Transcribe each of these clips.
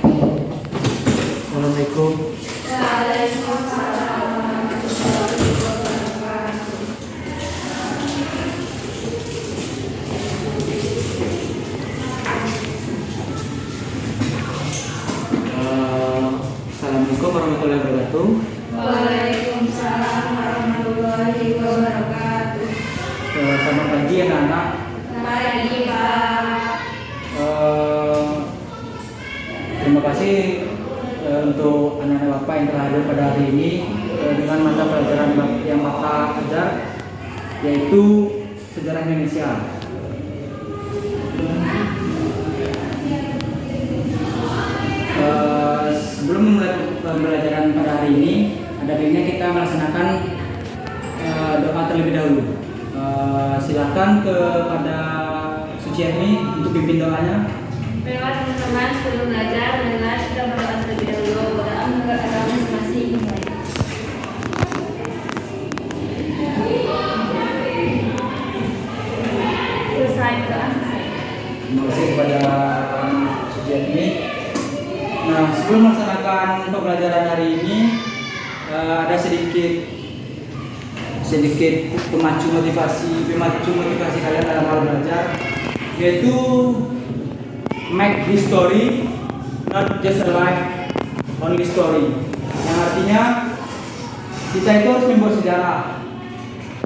Assalamualaikum. Waalaikumsalam warahmatullahi wabarakatuh. Assalamualaikum warahmatullahi wabarakatuh. Waalaikumsalam warahmatullahi wabarakatuh. Selamat pagi anak-anak. Pagi, Pak. Terima kasih untuk anak-anak Bapak yang telah hadir pada hari ini dengan mata pelajaran yang Bapak ajar, yaitu Sejarah Indonesia. Sebelum memulai pembelajaran pada hari ini, ada baiknya kita melaksanakan doa terlebih dahulu. Silakan kepada Suciani untuk pimpin doanya. Baiklah teman-teman, sebelum belajar, marilah kita berdoa terlebih dahulu. Berdoa menurut agama masing-masing. Selesai berdoa. Terima kasih kepada Suciani. Nah, sebelum melaksanakan pembelajaran hari ini, ada sedikit pemacu motivasi kalian dalam hal belajar, yaitu make history, not just a life, only story. Yang artinya kita itu harus membuat sejarah,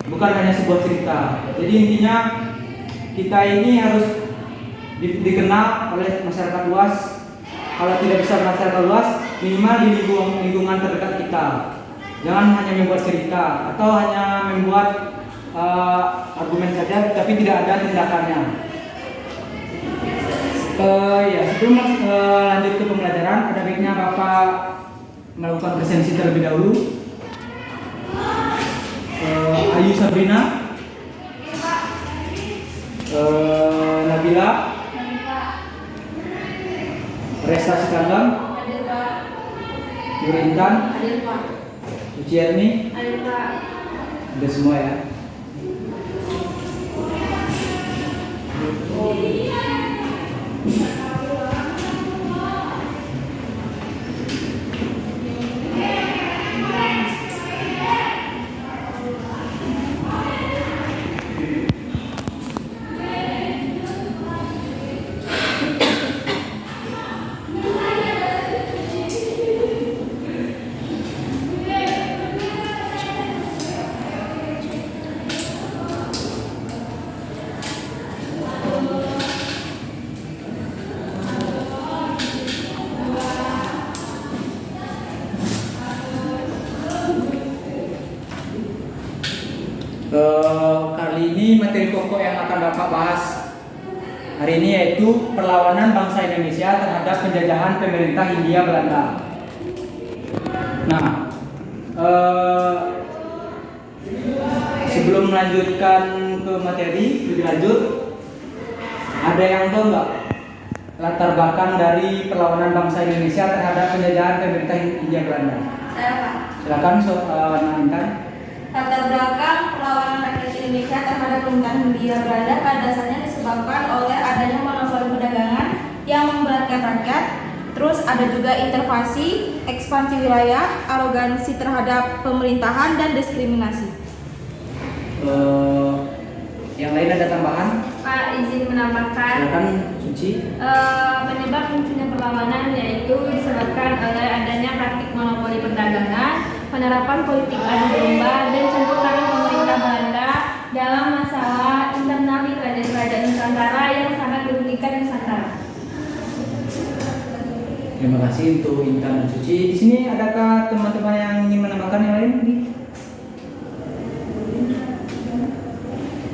bukan hanya sebuah cerita. Jadi intinya kita ini harus dikenal oleh masyarakat luas. Kalau tidak bisa masyarakat luas, minimal di lingkungan terdekat kita. Jangan hanya membuat cerita atau hanya membuat argumen saja, tapi tidak ada tindakannya. Sebelum lanjut ke pembelajaran, ada baiknya Bapak melakukan presensi terlebih dahulu. Ayu Sabrina, Nabila, Resta Sikandang, Hadir, Pak. Yurintan, Hadir, Pak. Suciarni, Hadir, Pak. udah semua ya. Kali ini materi pokok yang akan Bapak bahas hari ini yaitu perlawanan bangsa Indonesia terhadap penjajahan pemerintah Hindia Belanda. Nah, sebelum melanjutkan ke materi lebih lanjut, ada yang tahu nggak latar belakang dari perlawanan bangsa Indonesia terhadap penjajahan pemerintah Hindia Belanda? Saya, Pak. Silakan, Intan. Latar belakang perlawanan rakyat Indonesia terhadap pemerintahan Hindia Belanda pada dasarnya disebabkan oleh adanya monopoli perdagangan yang memberatkan rakyat. Terus ada juga intervensi, ekspansi wilayah, arogansi terhadap pemerintahan dan diskriminasi. Yang lain ada tambahan? Pak, izin menambahkan. Silakan, Suci. Penyebab munculnya perlawanan yaitu disebabkan oleh adanya praktik monopoli perdagangan, penerapan politik adu domba, dan campur tangan pemerintah Belanda dalam masalah internal di kerajaan Nusantara yang sangat merugikan Nusantara. Terima kasih untuk Intan dan Suci. Di sini adakah teman-teman yang ingin menambahkan yang lain?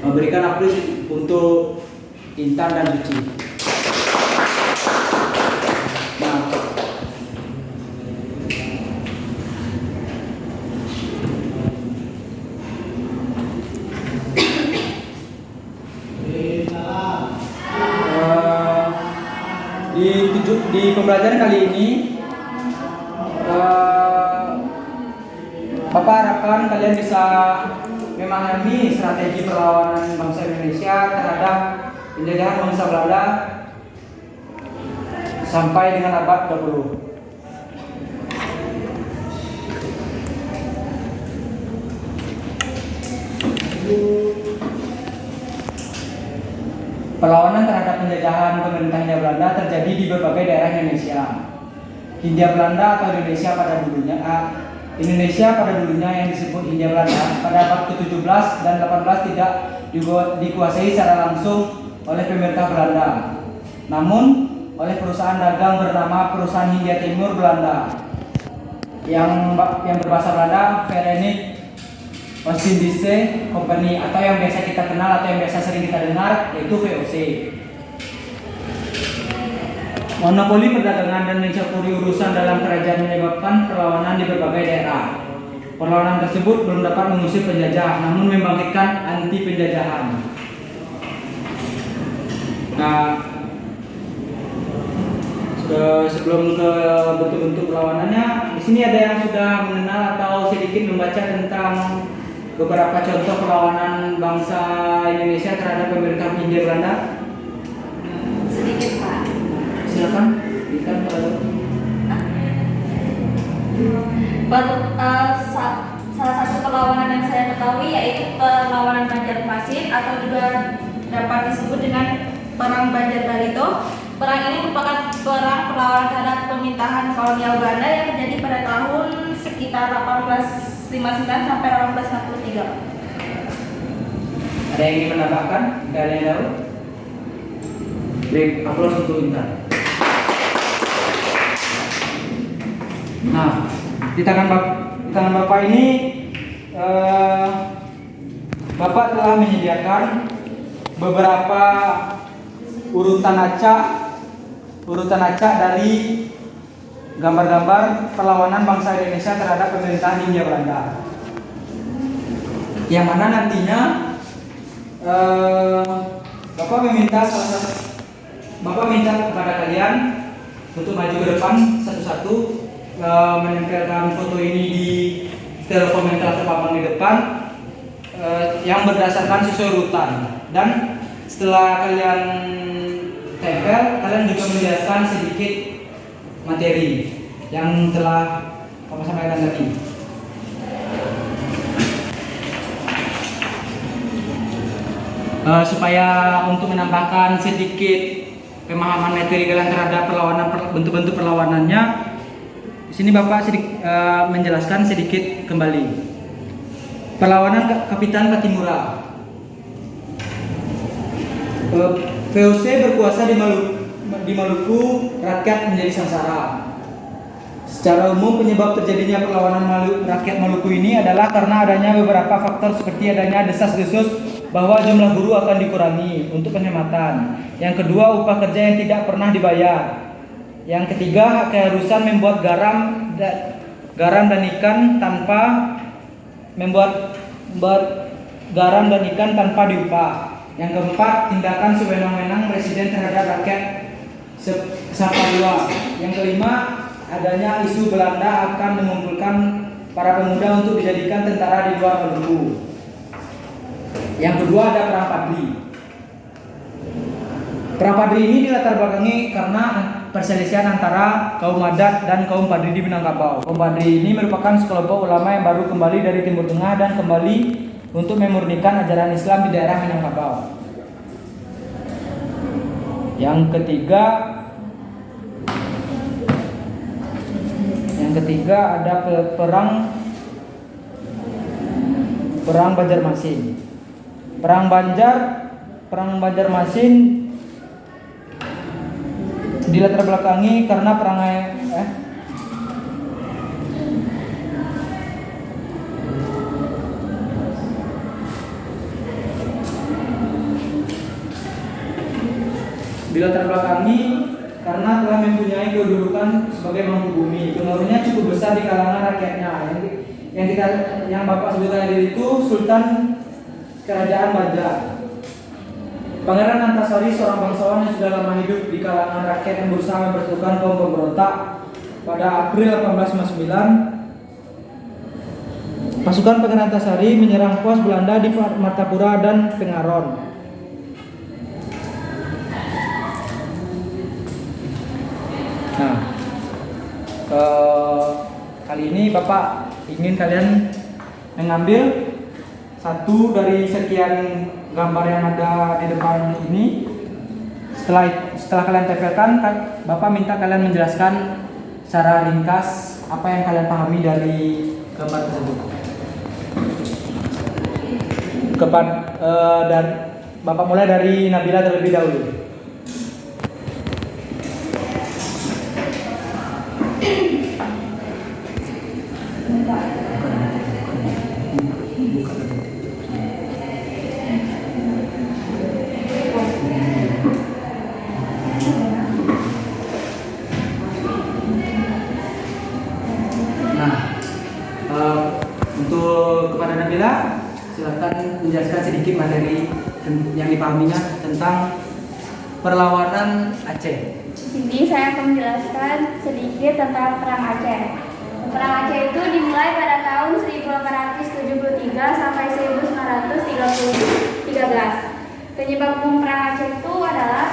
Memberikan apresiasi untuk Intan dan Suci. Nah, di pembelajaran kali ini Bapak harapkan kalian bisa memahami strategi perlawanan bangsa Indonesia terhadap penjajahan bangsa Belanda sampai dengan abad 20. Perlawanan terhadap penjajahan pemerintah Hindia Belanda terjadi di berbagai daerah Indonesia. Hindia Belanda atau Indonesia pada dulunya yang disebut Hindia Belanda pada abad ke-17 dan 18 tidak dikuasai secara langsung oleh pemerintah Belanda, namun oleh perusahaan dagang bernama Perusahaan Hindia Timur Belanda yang berbahasa Belanda Verenigd Oostindische Company, atau yang biasa kita kenal atau yang biasa sering kita dengar yaitu VOC. Monopoli perdagangan dan mencampuri urusan dalam kerajaan menyebabkan perlawanan di berbagai daerah. Perlawanan tersebut belum dapat mengusir penjajah, namun membangkitkan anti penjajahan. Nah, sebelum ke bentuk-bentuk perlawanannya, di sini ada yang sudah mengenal atau sedikit membaca tentang beberapa contoh perlawanan bangsa Indonesia terhadap pemerintah Hindia Belanda. Sedikit, Pak. Silakan. Kita salah satu perlawanan yang saya ketahui yaitu perlawanan Banjarmasin atau juga dapat disebut dengan Perang Banjar Barito. Perang ini merupakan perang perlawanan terhadap pemerintahan kolonial Belanda yang terjadi pada tahun sekitar 1859 sampai 1863. Ada yang ingin menambahkan? Tidak ada yang tahu? Beri aplaus untuk Intan. Nah, di tangan Bapak ini Bapak telah menyediakan beberapa urutan acak dari gambar-gambar perlawanan bangsa Indonesia terhadap pemerintahan Hindia Belanda, yang mana nantinya Bapak minta kepada kalian untuk maju ke depan satu-satu, menempelkan foto ini di styrofoam yang telah terpampang di depan, yang berdasarkan sesuai urutan. Dan setelah kalian tempel, kalian juga menjelaskan sedikit materi yang telah Bapak sampaikan tadi. Supaya untuk menambahkan sedikit pemahaman materi kalian terhadap bentuk-bentuk perlawanannya, di sini Bapak menjelaskan sedikit kembali. Perlawanan Kapitan Patimura. VOC berkuasa di Maluku, rakyat menjadi sengsara. Secara umum penyebab terjadinya perlawanan rakyat Maluku ini adalah karena adanya beberapa faktor seperti adanya desas-desus bahwa jumlah guru akan dikurangi untuk penghematan. Yang kedua, upah kerja yang tidak pernah dibayar. Yang ketiga, keharusan membuat garam dan ikan tanpa diupah. Yang keempat, tindakan sewenang-wenang presiden terhadap rakyat Saparua. Yang kelima, adanya isu Belanda akan mengumpulkan para pemuda untuk dijadikan tentara di luar Maluku. Yang kedua, ada Perang Padri. Perang Padri ini dilatar belakangi karena perselisihan antara kaum adat dan kaum Padri di Minangkabau. Kaum Padri ini merupakan sekelompok ulama yang baru kembali dari Timur Tengah dan kembali untuk memurnikan ajaran Islam di daerah Minangkabau. Yang ketiga ada Perang Banjarmasin. Perang Banjarmasin dilatar belakangi karena telah mempunyai kedudukan sebagai mangku bumi. Pengaruhnya cukup besar di kalangan rakyatnya. Yang Bapak sebutkan tadi itu Sultan Kerajaan Banjar. Pangeran Antasari, seorang bangsawan yang sudah lama hidup di kalangan rakyat yang berusaha mempersatukan kaum pemberontak. Pada April 1859, pasukan Pangeran Antasari menyerang pos Belanda di Martapura dan Pengaron. Nah, kali ini Bapak ingin kalian mengambil satu dari sekian gambar yang ada di depan ini. Setelah kalian tempelkan, Bapak minta kalian menjelaskan secara ringkas apa yang kalian pahami dari gambar tersebut. Dan Bapak mulai dari Nabila terlebih dahulu. Untuk kepada Nabila, silakan menjelaskan sedikit materi yang dipahaminya tentang perlawanan Aceh. Di sini saya akan menjelaskan sedikit tentang Perang Aceh. Perang Aceh itu dimulai pada tahun 1873 sampai 1913. Penyebab umum Perang Aceh itu adalah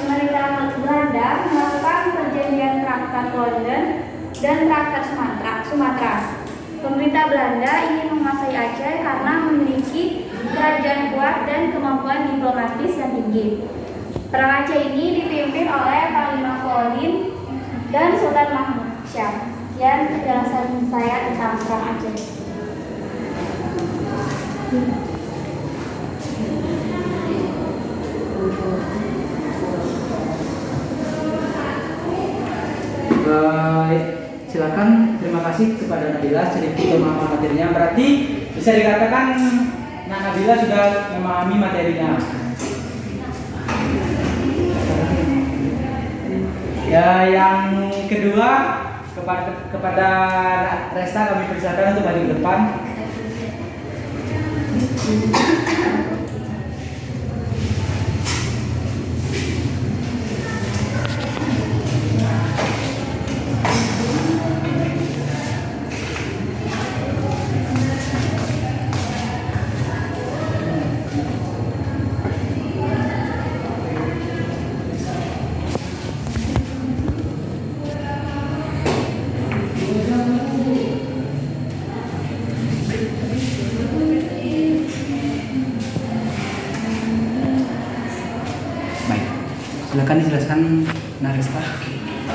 pemerintahan Belanda melakukan perjanjian Traktat London dan Traktat Sumatera. Pemerintah Belanda ingin menguasai Aceh karena memiliki kerajaan kuat dan kemampuan diplomatis yang tinggi. Perang Aceh ini dipimpin oleh Panglima Kodim dan Sultan Mahmud Syah. Sekian penjelasan saya tentang Perang Aceh. Baik, silakan. Terima kasih kepada Nabila sedikit pemahaman materinya. Berarti bisa dikatakan Nabila sudah memahami materinya. Ya, yang kedua kepada Resta kami persilakan untuk maju ke depan. Silakan dijelaskan Narista.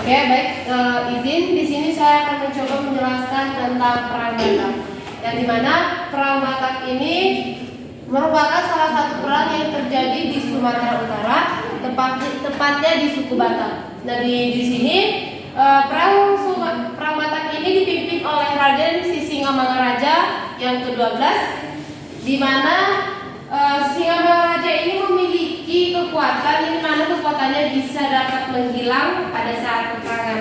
Oke, baik. Izin di sini saya akan mencoba menjelaskan tentang Perang Batak. Yang dimana Perang Batak ini merupakan salah satu perang yang terjadi di Sumatera Utara, tepatnya di suku Batak. Nah, di sini perang Batak ini dipimpin oleh Raden Sisingamangaraja yang ke-12, di mana Sisingamangaraja ini memiliki kekuatan di mana kekuatannya bisa dapat menghilang pada saat peperangan.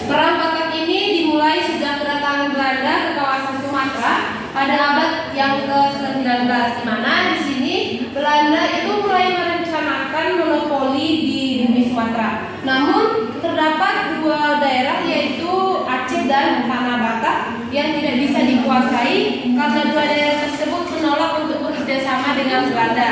Perang Batak ini dimulai sejak kedatangan Belanda ke kawasan Sumatera pada abad yang ke-19, di mana di sini Belanda itu mulai merencanakan monopoli di bumi Sumatera. Namun terdapat dua daerah yaitu Aceh dan Tanah Batak yang tidak bisa dikuasai karena dua daerah tersebut menolak untuk bekerjasama dengan Belanda.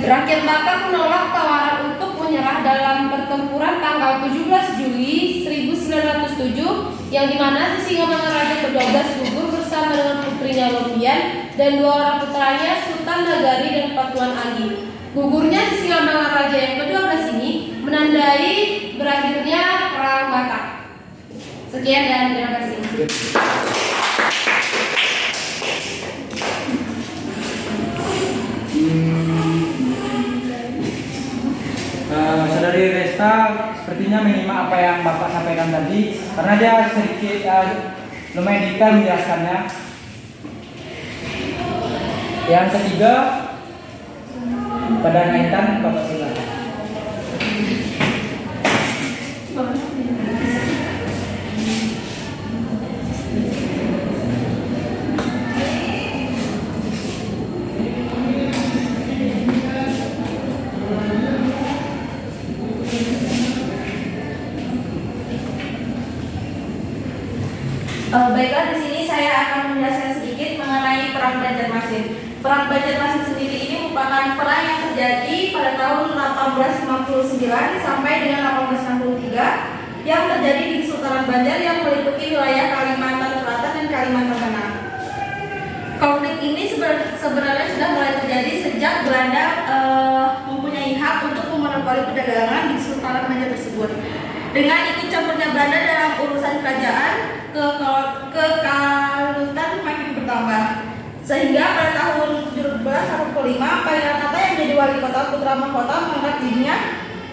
Rakyat Batak menolak tawaran untuk menyerah dalam pertempuran tanggal 17 Juli 1907 yang dimana Sisingamangaraja ke-12 gugur bersama dengan putrinya Lopian dan dua orang putranya Sultan Nagari dan Patuan Agi. Gugurnya Sisingamangaraja yang ke-12 ini menandai berakhirnya Perang Batak. Sekian dan terima kasih. Saudari Resta sepertinya menyimak apa yang Bapak sampaikan tadi karena dia sedikit lumayan detail menjelaskannya. Yang ketiga pada Naitan, Bapak silakan. Baiklah, di sini saya akan menjelaskan sedikit mengenai Perang Banjarmasin. Perang Banjarmasin sendiri ini merupakan perang yang terjadi pada tahun 1859 sampai dengan 1863 yang terjadi di Kesultanan Banjar yang meliputi wilayah Kalimantan Selatan dan Kalimantan Tengah. Konflik ini sebenarnya sudah mulai terjadi sejak Belanda mempunyai hak untuk memonopoli perdagangan di Kesultanan Banjar tersebut. Dengan ikut campurnya Belanda dalam urusan kerajaan, kekalutan makin bertambah. Sehingga pada tahun 1745, Painarkata yang menjadi wali kota Putra Mahkota mengangkat dirinya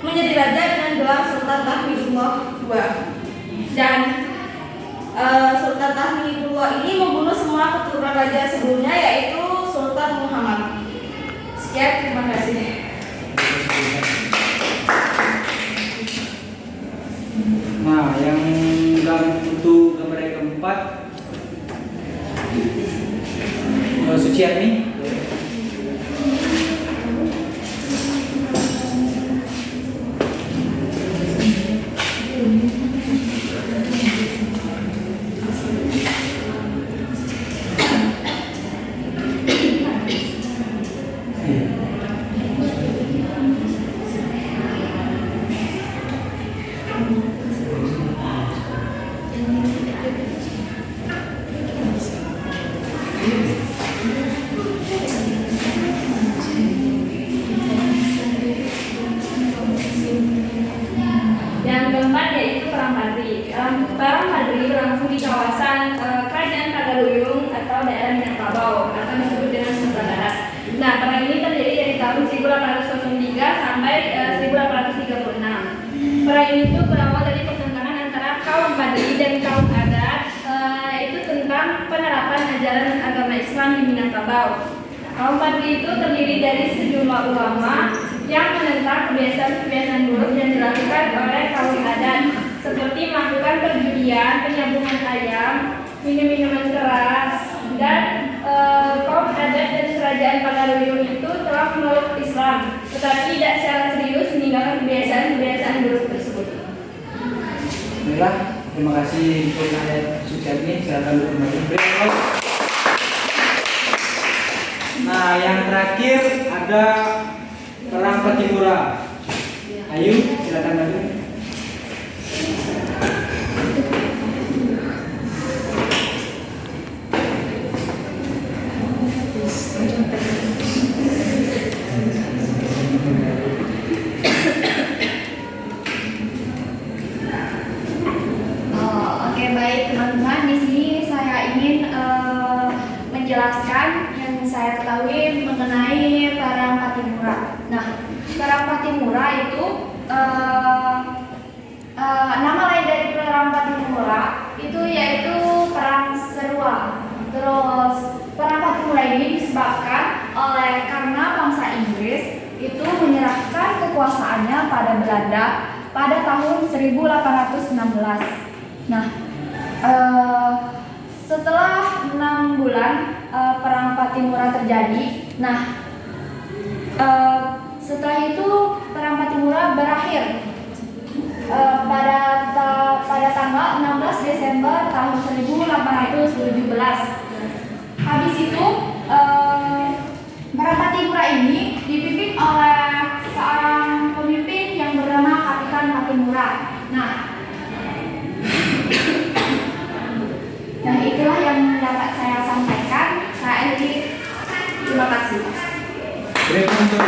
menjadi raja dengan gelar Sultan Tahmidullah II. Dan Sultan Tahmidullah ini membunuh semua keturunan raja sebelumnya, yaitu Sultan Muhammad. Sekian, terima kasih. Nah, yang untuk gambar yang keempat, Suciati. Yang keempat yaitu Perang Padri. Perang Padri berlangsung di kawasan Kerajaan Tagaluyung atau daerah Minangkabau atau disebut dengan Sumatera Barat. Nah, perang ini terjadi dari tahun 1803 sampai 1836. Perang ini itu berawal dari pertentangan antara kaum Padri dan kaum adat, yaitu tentang penerapan ajaran agama Islam di Minangkabau. Kaum Padri itu terdiri dari sejumlah ulama yang menentang kebiasaan-kebiasaan buruk yang dilakukan oleh kaum adat, seperti melakukan perjudian, penyambungan ayam, minum-minuman keras, dan kaum adat dan kerajaan Tagaluyung itu telah memeluk Islam, tetapi tidak secara serius meninggalkan kebiasaan-kebiasaan buruk tersebut. Baiklah, terima kasih untuk ayat Suciati. Silakan duduk kembali. Nah, yang terakhir ada Perang Patimura. Ayo, silakan maju. Oke, baik teman-teman, di sini saya ingin menjelaskan yang saya ketahui mengenai Perang Patimura. Nah, Perang Patimura itu nama lain dari Perang Patimura itu yaitu Perang Serua. Terus Perang Patimura ini disebabkan karena bangsa Inggris itu menyerahkan kekuasaannya pada Belanda pada tahun 1816. Nah, setelah 6 bulan Perang Patimura terjadi, nah setelah itu Perang Patimura berakhir pada tanggal 16 Desember tahun 1817. Habis itu Perang Patimura ini dipimpin oleh seorang pemimpin yang bernama Kapitan Patimura. Nah, itulah yang dapat saya sampaikan. Saya akhiri. Terima kasih. Berikut untuk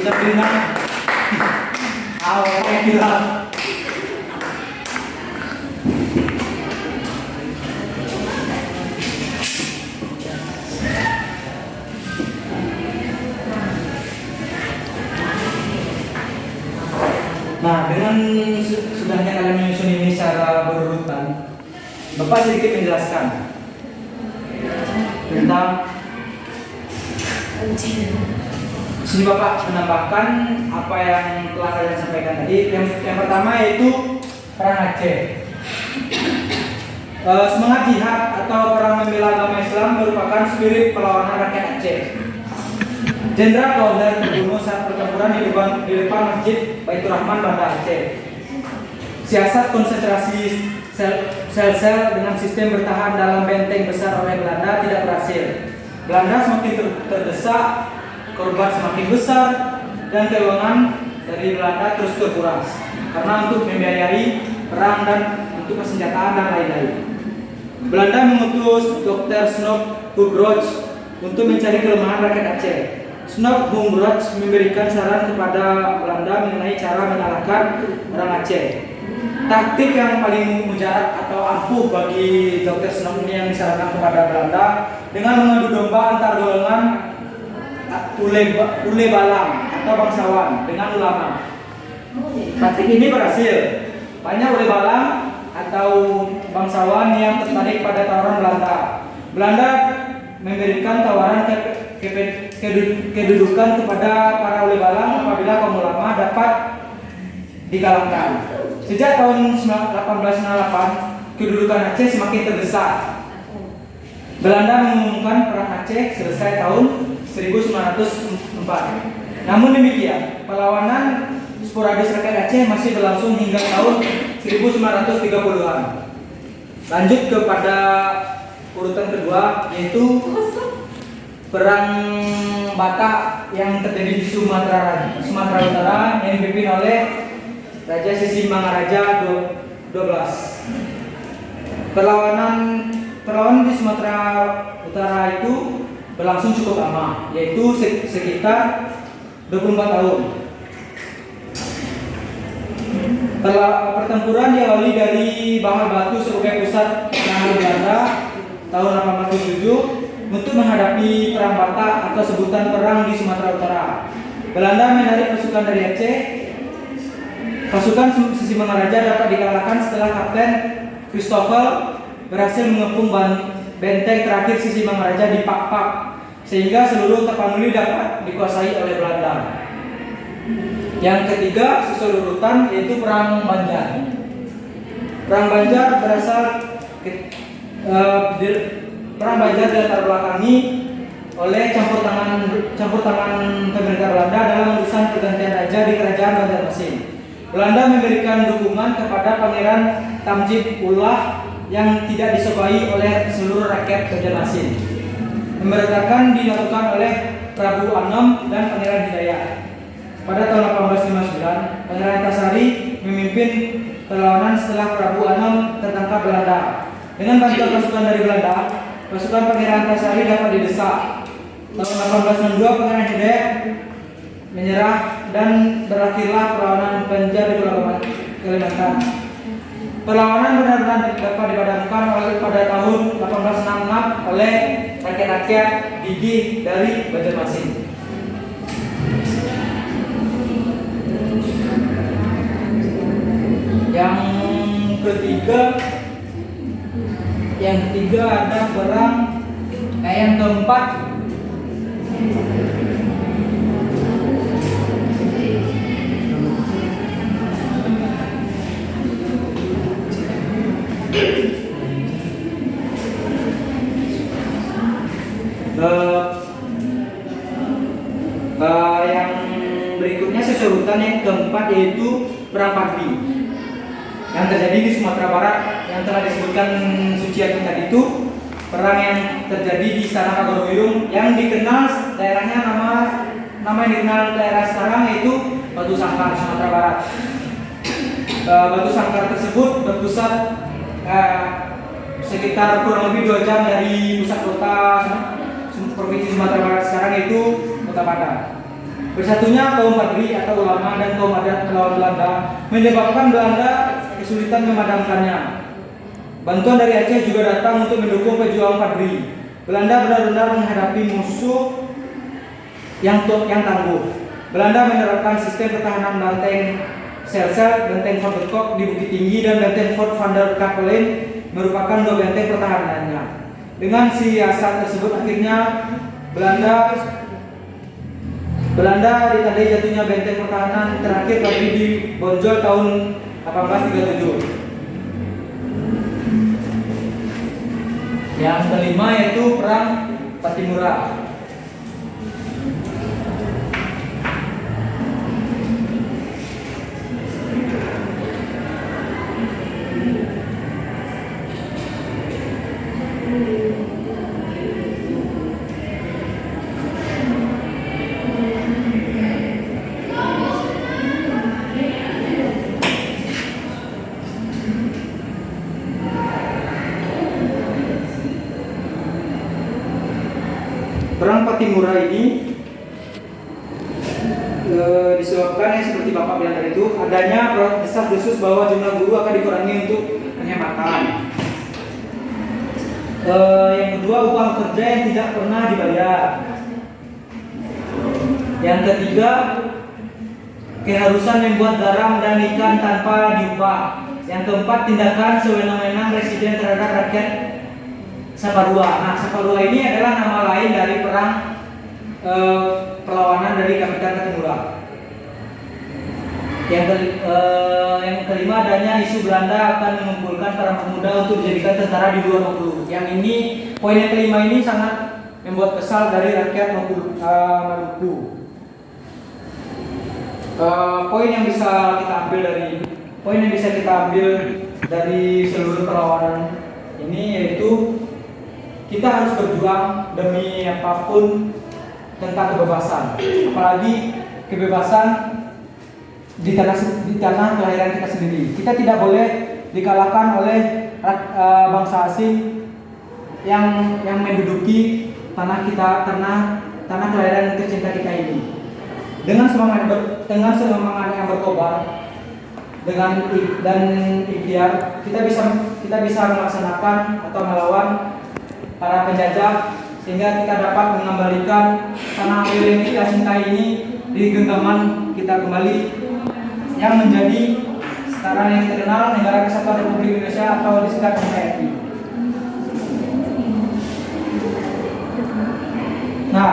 Sabrina. Awalnya bilang. Nah, dengan sudahnya kalian menyusun ini secara berurutan, Bapak sedikit menjelaskan tentang sini. Bapak menambahkan apa yang telah kalian sampaikan tadi. Yang pertama yaitu Perang Aceh. Semangat jihad atau perang membela agama Islam merupakan spirit perlawanan rakyat Aceh. Jenderal Kauhler terbunuh saat pertempuran di depan Masjid Baitur Rahman, Banda Aceh. Siasat konsentrasi sel-sel dengan sistem bertahan dalam benteng besar oleh Belanda tidak berhasil. Belanda semakin terdesak, korban semakin besar, dan keuangan dari Belanda terus terkuras karena untuk membiayai perang dan untuk persenjataan dan lain-lain. Belanda mengutus Dr. Snop Hugroch untuk mencari kelemahan rakyat Aceh. Snop Hugroch memberikan saran kepada Belanda mengenai cara mengalahkan orang Aceh. Taktik yang paling mujarab atau ampuh bagi Dr. Snop ini yang disarankan kepada Belanda dengan mengadu domba antar golongan ule balang atau bangsawan dengan ulama. Taktik ini berhasil. Banyak ule balang atau bangsawan yang tertarik pada tawaran Belanda. Belanda memberikan tawaran kedudukan kepada para ule balang apabila kaum ulama dapat dikalahkan. Sejak tahun 1898, kedudukan Aceh semakin terdesak. Belanda mengumumkan perang Aceh selesai tahun 1904. Namun demikian, perlawanan sporadis rakyat Aceh masih berlangsung hingga tahun 1930-an. Lanjut kepada urutan kedua, yaitu Perang Batak yang terjadi di Sumatera Utara yang dipimpin oleh Raja Sisi Mangaraja 12. Perlawanan di Sumatera Utara itu berlangsung cukup lama, yaitu sekitar 24 tahun. Pertempuran diawali dari Bahar Batu sebagai pusat serangan Belanda tahun 1807 untuk menghadapi Perang Batak atau sebutan perang di Sumatera Utara. Belanda menarik pasukan dari Aceh. Pasukan Sisi Mangaraja dapat dikalahkan setelah Kapten Christopher berhasil mengepung benteng terakhir Sisi Mangaraja di Pak-Pak, sehingga seluruh Tapanuli dapat dikuasai oleh Belanda. Yang ketiga susul urutan yaitu Perang Banjar. Perang Banjar Perang Banjar dilatar belakangi oleh campur tangan pemerintah Belanda dalam urusan pergantian raja di kerajaan Banjarmasin. Belanda memberikan dukungan kepada Pangeran Tamjid Ullah yang tidak disukai oleh seluruh rakyat Banjarmasin. Pemberontakan dilakukan oleh Prabu Anom dan Pangeran Hidayat. Pada tahun 1859, Pangeran Antasari memimpin perlawanan setelah Prabu Anom tertangkap Belanda. Dengan bantuan pasukan dari Belanda, pasukan Pangeran Antasari dapat didesak. Tahun 1862, Pangeran Hidayat menyerah dan berakhirlah perlawanan Banjar di Pulau Kalimantan. Perlawanan benar-benar dapat dipadamkan pada tahun 1866 oleh rakyat-rakyat gigih dari Banjarmasin. Yang ketiga ada perang yang keempat yang berikutnya susurutan yang keempat yaitu Perang Padri yang terjadi di Sumatera Barat yang telah disebutkan Suciati tadi. Itu perang yang terjadi di Sarang Kagoroyung yang dikenal daerahnya nama yang dikenal daerah sekarang yaitu Batu Sangkar, Sumatera Barat. Batu Sangkar tersebut berpusat sekitar kurang lebih 2 jam dari pusat kota Provinsi Sumatera Barat sekarang yaitu Kota Padang. Bersatunya kaum Padri atau ulama dan kaum adat melawan Belanda menyebabkan Belanda kesulitan memadamkannya. Bantuan dari Aceh juga datang untuk mendukung pejuang Padri. Belanda benar-benar menghadapi musuh yang tangguh. Belanda menerapkan sistem pertahanan benteng sel-sel, benteng Fort de Kock di Bukit Tinggi dan benteng Fort van der Kapellen merupakan 2 benteng pertahanannya. Dengan siasat tersebut akhirnya Belanda ditandai jatuhnya benteng pertahanan terakhir Padri di Bonjol tahun 1837. Yang kelima yaitu Perang Patimura. Timura ini disebabkan yang seperti Bapak bilang tadi itu adanya desas-desus bahwa jumlah guru akan dikurangi untuk penghematan. Yang kedua, upah kerja yang tidak pernah dibayar. Yang ketiga, keharusan membuat garam dan ikan tanpa diupah. Yang keempat, tindakan sewenang-wenang residen terhadap rakyat Saparua. Nah, Saparua ini adalah nama lain dari perang perlawanan dari Kapitan Katimura. Yang kelima, adanya isu Belanda akan mengumpulkan para pemuda untuk dijadikan tentara di luar Maluku. Yang ini, poin yang kelima ini sangat membuat kesal dari rakyat Maluku. Poin yang bisa kita ambil dari seluruh perlawanan ini yaitu kita harus berjuang demi apapun tentang kebebasan, apalagi kebebasan di tanah kelahiran kita sendiri. Kita tidak boleh dikalahkan oleh bangsa asing yang menduduki tanah kita, tanah kelahiran tercinta kita ini. Dengan semangat yang berkobar, dan ikhtiar, kita bisa melaksanakan atau melawan para penjajah sehingga kita dapat mengembalikan tanah air yang kita cintai ini di genggaman kita kembali, yang menjadi sekarang yang kita kenal Negara Kesatuan Republik Indonesia atau disingkat NKRI. Nah,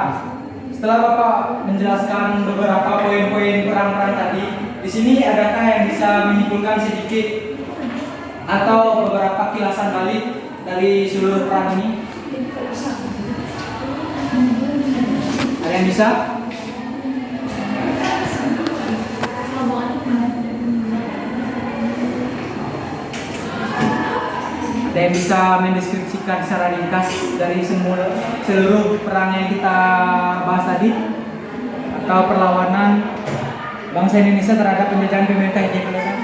setelah Bapak menjelaskan beberapa poin-poin perang-perang tadi, di sini adakah yang bisa menyimpulkan sedikit atau beberapa kilasan balik dari seluruh perang ini? Ada yang bisa? Ada yang bisa mendeskripsikan secara ringkas dari seluruh perang yang kita bahas tadi, atau perlawanan bangsa Indonesia terhadap penjajahan pemerintah Hindia Belanda?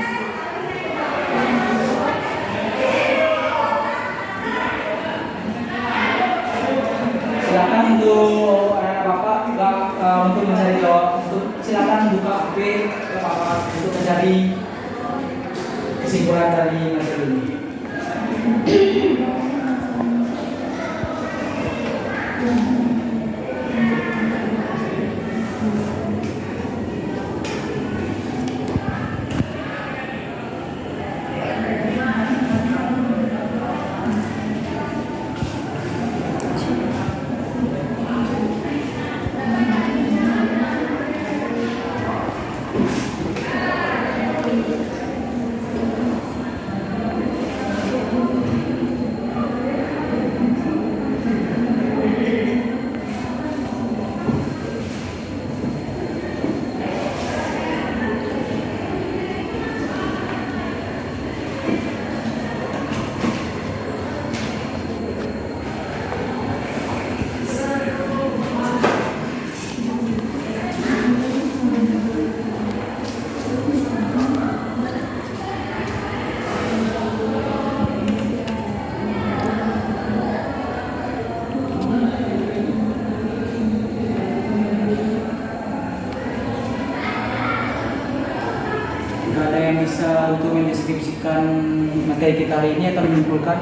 Silakan untuk anak Bapak untuk mencari jawab. Silakan buka HP Bapak untuk mencari kesimpulan dari materi ini. Ada yang bisa untuk mendeskripsikan materi kita hari ini atau menyimpulkan?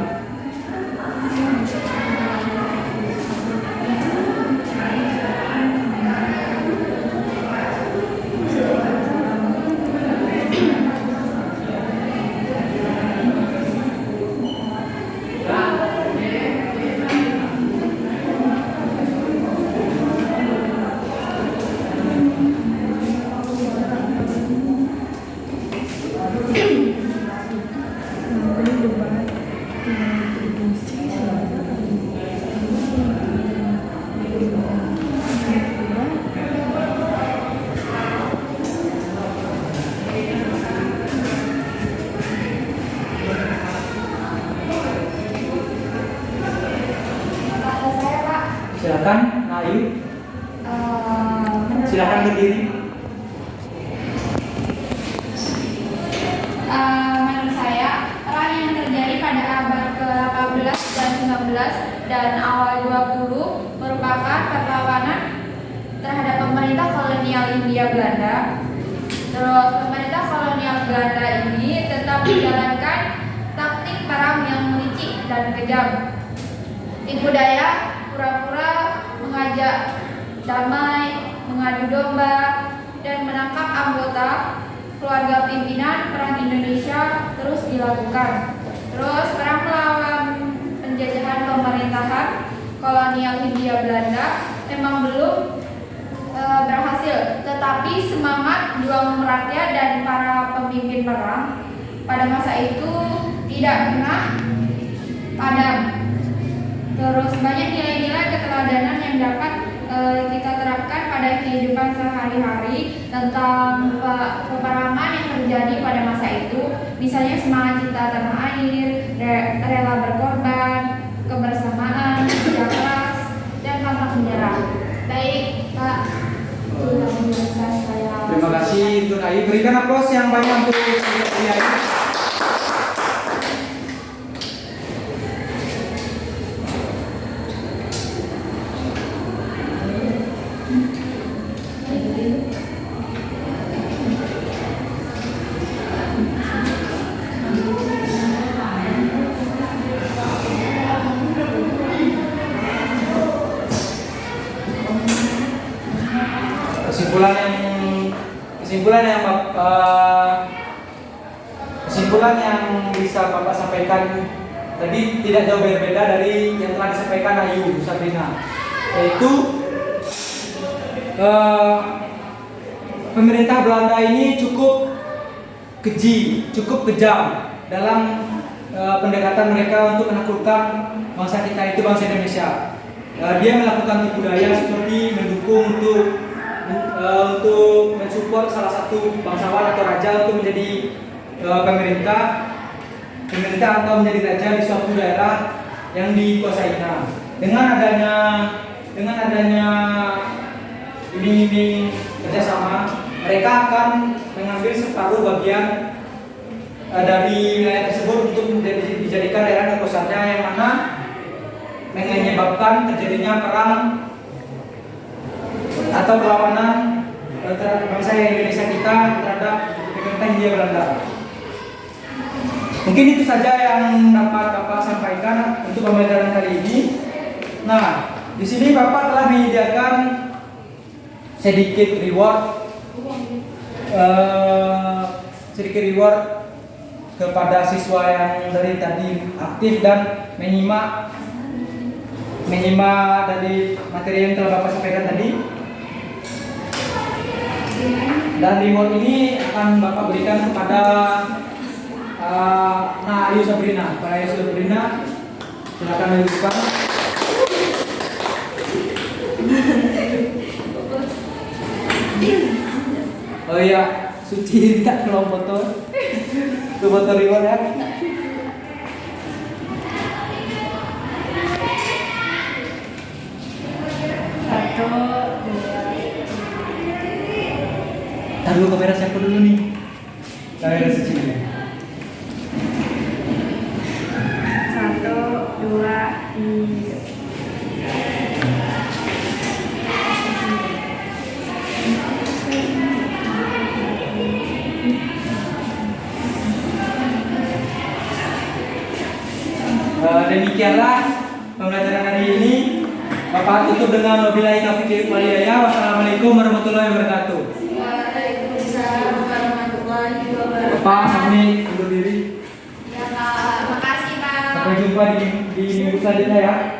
Silakan, Ayu. Silakan berdiri. Menurut saya, perang yang terjadi pada abad ke-18 dan 19 dan awal 20 merupakan perlawanan terhadap pemerintah kolonial Hindia Belanda. Terus pemerintah kolonial Belanda ini tetap menjalankan taktik perang yang licik dan kejam. Tipu daya, pura-pura mengajak damai, mengadu domba, dan menangkap anggota keluarga pimpinan perang Indonesia terus dilakukan. Terus perang melawan penjajahan pemerintahan kolonial Hindia Belanda memang belum berhasil, tetapi semangat juang rakyat dan para pemimpin perang pada masa itu tidak pernah padam. Terus banyak nilai-nilai keteladanan yang dapat kita terapkan pada kehidupan sehari-hari tentang peperangan yang terjadi pada masa itu, misalnya semangat cinta tanah air, rela berkorban, kebersamaan, kerja keras, dan pantang menyerah. Baik, Pak. Itulah penjelasan saya. Terima kasih untuk Ayu. Berikan aplaus yang banyak untuk Ayu. Kesimpulan yang bisa Bapak sampaikan tadi tidak jauh berbeda dari yang telah disampaikan Ayu Sabrina, yaitu pemerintah Belanda ini cukup keji, cukup kejam dalam pendekatan mereka untuk menaklukkan bangsa kita itu, bangsa Indonesia. Dia melakukan tipu daya seperti mendukung untuk mensupport salah satu bangsawan atau raja untuk menjadi pemerintah atau menjadi raja di suatu daerah yang dikuasainya. Dengan adanya iming-iming kerjasama, mereka akan mengambil separuh bagian dari wilayah tersebut untuk dijadikan daerah kekuasaannya, yang mana menyebabkan terjadinya perang atau perlawanan terhadap bangsa Indonesia kita terhadap pemerintah Hindia Belanda. Mungkin itu saja yang dapat Bapak sampaikan untuk pembelajaran kali ini. Nah, di sini Bapak telah menyediakan sedikit reward kepada siswa yang dari tadi aktif dan menyimak dari materi yang telah Bapak sampaikan tadi. Dan reward ini akan Bapak berikan kepada Ayu Sabrina. Pak Ayu Sabrina, silakan lanjutkan. Oh iya, Suci tidak belum foto. Itu foto reward ya. Taruh kamera siapa dulu nih? Kamera Suci. 1, 2, 3. Demikianlah pembelajaran hari ini. Bapak tutup dengan wabillahi taufiq wal hidayah. Wassalamualaikum warahmatullahi wabarakatuh. Waalaikumsalam warahmatullahi wabarakatuh. Bapak kami undur diri. Ya, Pak. Makasih, Pak. Sampai jumpa di minggu selanjutnya ya.